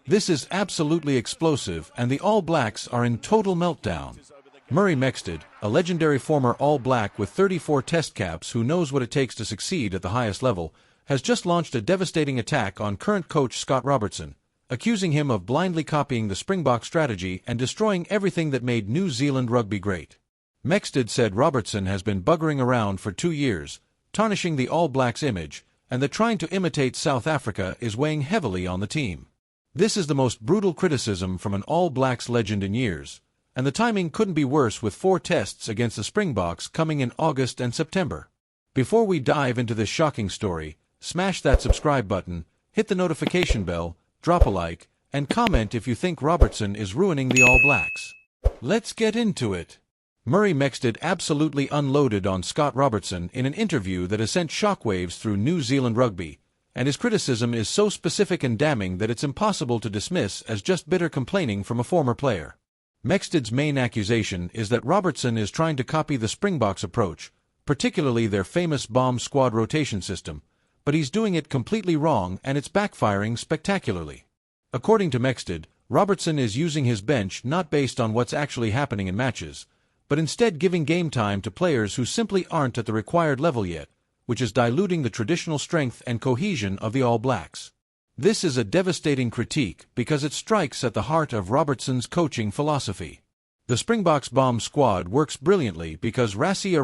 This is absolutely explosive, and the All Blacks are in total meltdown. Murray Mexted, a legendary former All Black with 34 test caps who knows what it takes to succeed at the highest level, has just launched a devastating attack on current coach Scott Robertson, accusing him of blindly copying the Springbok strategy and destroying everything that made New Zealand rugby great. Mexted said Robertson has been buggering around for 2 years, tarnishing the All Blacks' image, and that trying to imitate South Africa is weighing heavily on the team. This is the most brutal criticism from an All Blacks legend in years, and the timing couldn't be worse with 4 tests against the Springboks coming in August and September. Before we dive into this shocking story, smash that subscribe button, hit the notification bell, drop a like, and comment if you think Robertson is ruining the All Blacks. Let's get into it. Murray Mexted absolutely unloaded on Scott Robertson in an interview that has sent shockwaves through New Zealand rugby, and his criticism is so specific and damning that it's impossible to dismiss as just bitter complaining from a former player. Mexted's main accusation is that Robertson is trying to copy the Springboks' approach, particularly their famous bomb squad rotation system, but he's doing it completely wrong and it's backfiring spectacularly. According to Mexted, Robertson is using his bench not based on what's actually happening in matches, but instead giving game time to players who simply aren't at the required level yet, which is diluting the traditional strength and cohesion of the All Blacks. This is a devastating critique because it strikes at the heart of Robertson's coaching philosophy. The Springboks bomb squad works brilliantly because RASSIE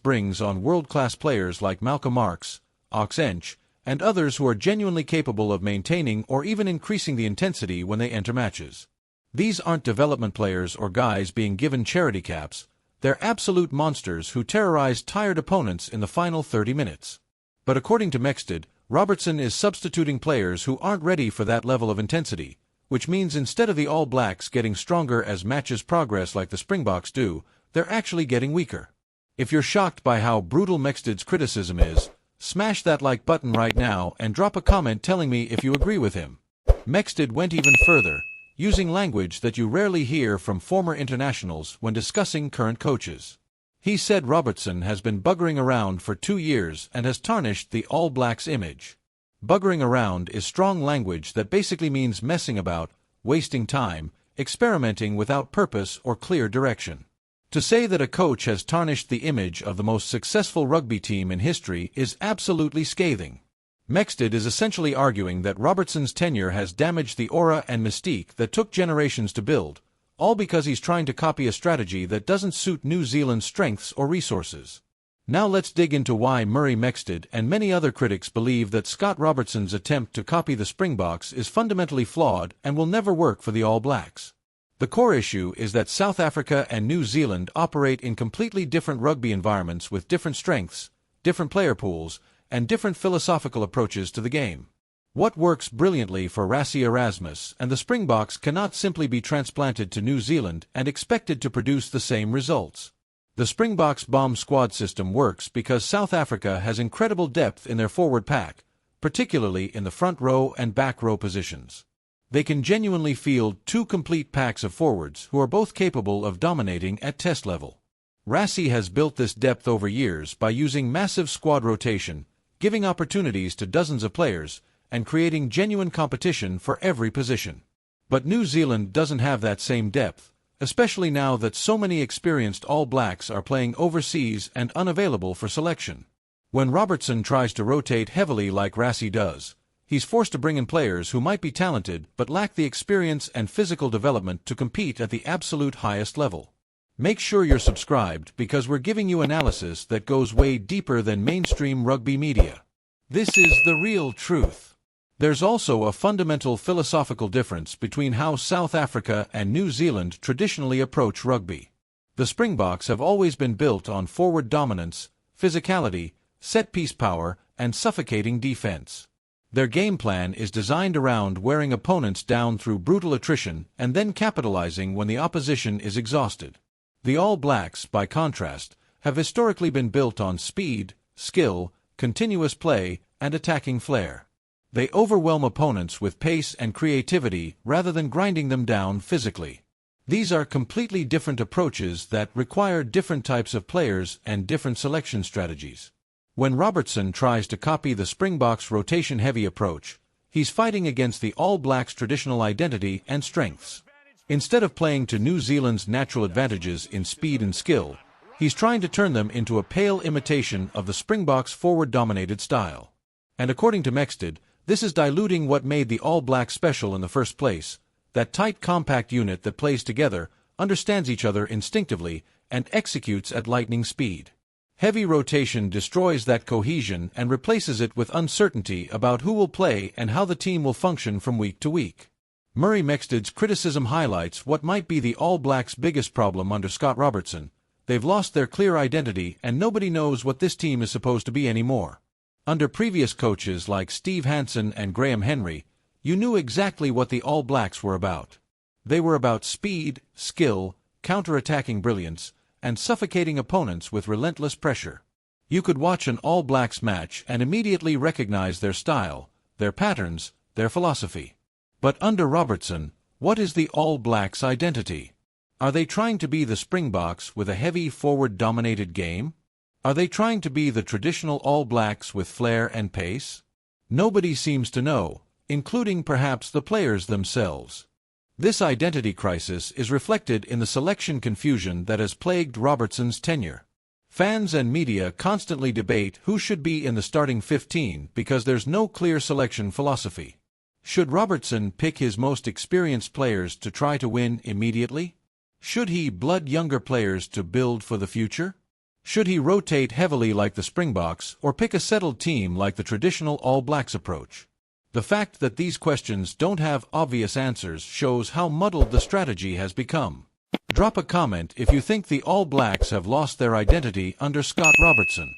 brings on world-class players like Malcolm Marx, Oxench, and others who are genuinely capable of maintaining or even increasing the intensity when they enter matches. These aren't development players or guys being given charity caps, they're absolute monsters who terrorize tired opponents in the final 30 minutes. But according to Mexted, Robertson is substituting players who aren't ready for that level of intensity, which means instead of the All Blacks getting stronger as matches progress like the Springboks do, they're actually getting weaker. If you're shocked by how brutal Mexted's criticism is, smash that like button right now and drop a comment telling me if you agree with him. Mexted went even further, using language that you rarely hear from former internationals when discussing current coaches. He said Robertson has been buggering around for 2 years and has tarnished the All Blacks' image. Buggering around is strong language that basically means messing about, wasting time, experimenting without purpose or clear direction. To say that a coach has tarnished the image of the most successful rugby team in history is absolutely scathing. Mexted is essentially arguing that Robertson's tenure has damaged the aura and mystique that took generations to build, all because he's trying to copy a strategy that doesn't suit New Zealand's strengths or resources. Now let's dig into why Murray Mexted and many other critics believe that Scott Robertson's attempt to copy the Springboks is fundamentally flawed and will never work for the All Blacks. The core issue is that South Africa and New Zealand operate in completely different rugby environments with different strengths, different player pools, and different philosophical approaches to the game. What works brilliantly for RASSIE and the Springboks cannot simply be transplanted to New Zealand and expected to produce the same results. The Springboks bomb squad system works because South Africa has incredible depth in their forward pack, particularly in the front row and back row positions. They can genuinely field 2 complete packs of forwards who are both capable of dominating at test level. RASSIE has built this depth over years by using massive squad rotation, giving opportunities to dozens of players, and creating genuine competition for every position. But New Zealand doesn't have that same depth, especially now that so many experienced All Blacks are playing overseas and unavailable for selection. When Robertson tries to rotate heavily like RASSIE does, he's forced to bring in players who might be talented but lack the experience and physical development to compete at the absolute highest level. Make sure you're subscribed because we're giving you analysis that goes way deeper than mainstream rugby media. This is the real truth. There's also a fundamental philosophical difference between how South Africa and New Zealand traditionally approach rugby. The Springboks have always been built on forward dominance, physicality, set-piece power, and suffocating defense. Their game plan is designed around wearing opponents down through brutal attrition and then capitalizing when the opposition is exhausted. The All Blacks, by contrast, have historically been built on speed, skill, continuous play, and attacking flair. They overwhelm opponents with pace and creativity rather than grinding them down physically. These are completely different approaches that require different types of players and different selection strategies. When Robertson tries to copy the Springboks' rotation-heavy approach, He's fighting against the All Blacks' traditional identity and strengths. Instead of playing to New Zealand's natural advantages in speed and skill, he's trying to turn them into a pale imitation of the Springboks' forward-dominated style. And according to Mexted, this is diluting what made the All Blacks special in the first place, that tight, compact unit that plays together, understands each other instinctively, and executes at lightning speed. Heavy rotation destroys that cohesion and replaces it with uncertainty about who will play and how the team will function from week to week. Murray Mexted's criticism highlights what might be the All Blacks' biggest problem under Scott Robertson. They've lost their clear identity and nobody knows what this team is supposed to be anymore. Under previous coaches like Steve Hansen and Graham Henry, you knew exactly what the All Blacks were about. They were about speed, skill, counter-attacking brilliance, and suffocating opponents with relentless pressure. You could watch an All Blacks match and immediately recognize their style, their patterns, their philosophy. But under Robertson, what is the All Blacks' identity? Are they trying to be the Springboks with a heavy forward-dominated game? Are they trying to be the traditional All Blacks with flair and pace? Nobody seems to know, including perhaps the players themselves. This identity crisis is reflected in the selection confusion that has plagued Robertson's tenure. Fans and media constantly debate who should be in the starting 15 because there's no clear selection philosophy. Should Robertson pick his most experienced players to try to win immediately? Should he blood younger players to build for the future? Should he rotate heavily like the Springboks or pick a settled team like the traditional All Blacks approach? The fact that these questions don't have obvious answers shows how muddled the strategy has become. Drop a comment if you think the All Blacks have lost their identity under Scott Robertson.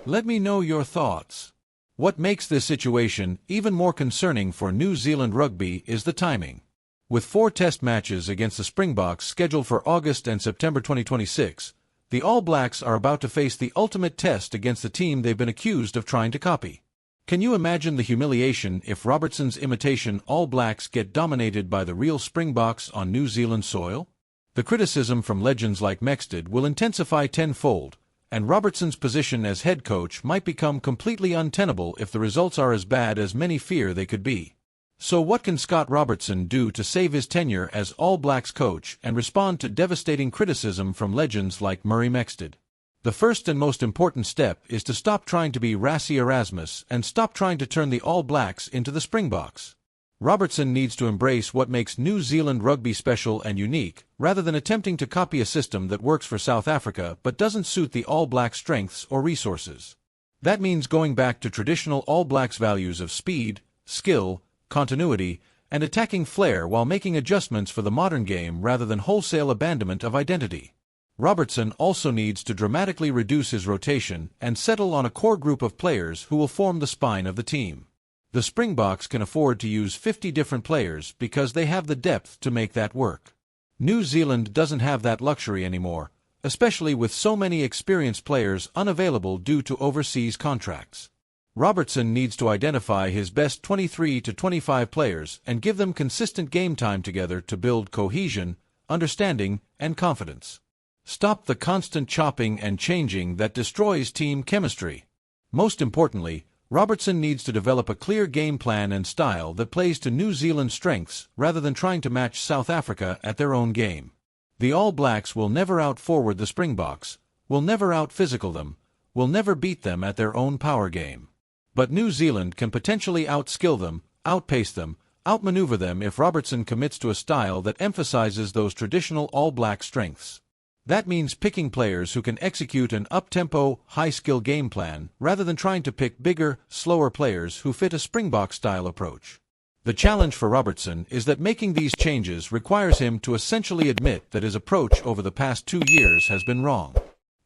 Let me know your thoughts. What makes this situation even more concerning for New Zealand rugby is the timing. With 4 test matches against the Springboks scheduled for August and September 2026, the All Blacks are about to face the ultimate test against the team they've been accused of trying to copy. Can you imagine the humiliation if Robertson's imitation All Blacks get dominated by the real Springboks on New Zealand soil? The criticism from legends like Mexted will intensify tenfold, and Robertson's position as head coach might become completely untenable if the results are as bad as many fear they could be. So what can Scott Robertson do to save his tenure as All Blacks coach and respond to devastating criticism from legends like Murray Mexted? The first and most important step is to stop trying to be RASSIE Erasmus and stop trying to turn the All Blacks into the Springboks. Robertson needs to embrace what makes New Zealand rugby special and unique, rather than attempting to copy a system that works for South Africa but doesn't suit the All Blacks' strengths or resources. That means going back to traditional All Blacks values of speed, skill, continuity, and attacking flair while making adjustments for the modern game rather than wholesale abandonment of identity. Robertson also needs to dramatically reduce his rotation and settle on a core group of players who will form the spine of the team. The Springboks can afford to use 50 different players because they have the depth to make that work. New Zealand doesn't have that luxury anymore, especially with so many experienced players unavailable due to overseas contracts. Robertson needs to identify his best 23 to 25 players and give them consistent game time together to build cohesion, understanding, and confidence. Stop the constant chopping and changing that destroys team chemistry. Most importantly, Robertson needs to develop a clear game plan and style that plays to New Zealand's strengths rather than trying to match South Africa at their own game. The All Blacks will never out-forward the Springboks, will never out-physical them, will never beat them at their own power game. But New Zealand can potentially outskill them, outpace them, outmaneuver them if Robertson commits to a style that emphasizes those traditional All Black strengths. That means picking players who can execute an up-tempo, high-skill game plan rather than trying to pick bigger, slower players who fit a Springbok-style approach. The challenge for Robertson is that making these changes requires him to essentially admit that his approach over the past 2 years has been wrong.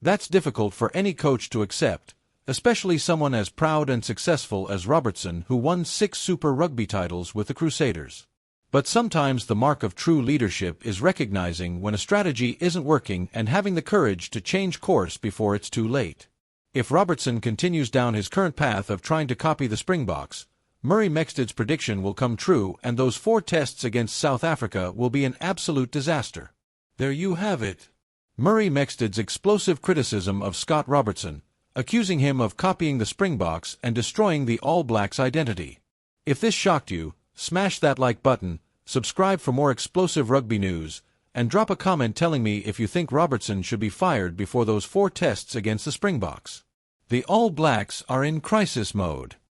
That's difficult for any coach to accept, especially someone as proud and successful as Robertson, who won 6 Super Rugby titles with the Crusaders. But sometimes the mark of true leadership is recognizing when a strategy isn't working and having the courage to change course before it's too late. If Robertson continues down his current path of trying to copy the Springboks, Murray Mexted's prediction will come true and those 4 tests against South Africa will be an absolute disaster. There you have it. Murray Mexted's explosive criticism of Scott Robertson, accusing him of copying the Springboks and destroying the All Blacks' identity. If this shocked you, smash that like button, subscribe for more explosive rugby news, and drop a comment telling me if you think Robertson should be fired before those 4 tests against the Springboks. The All Blacks are in crisis mode.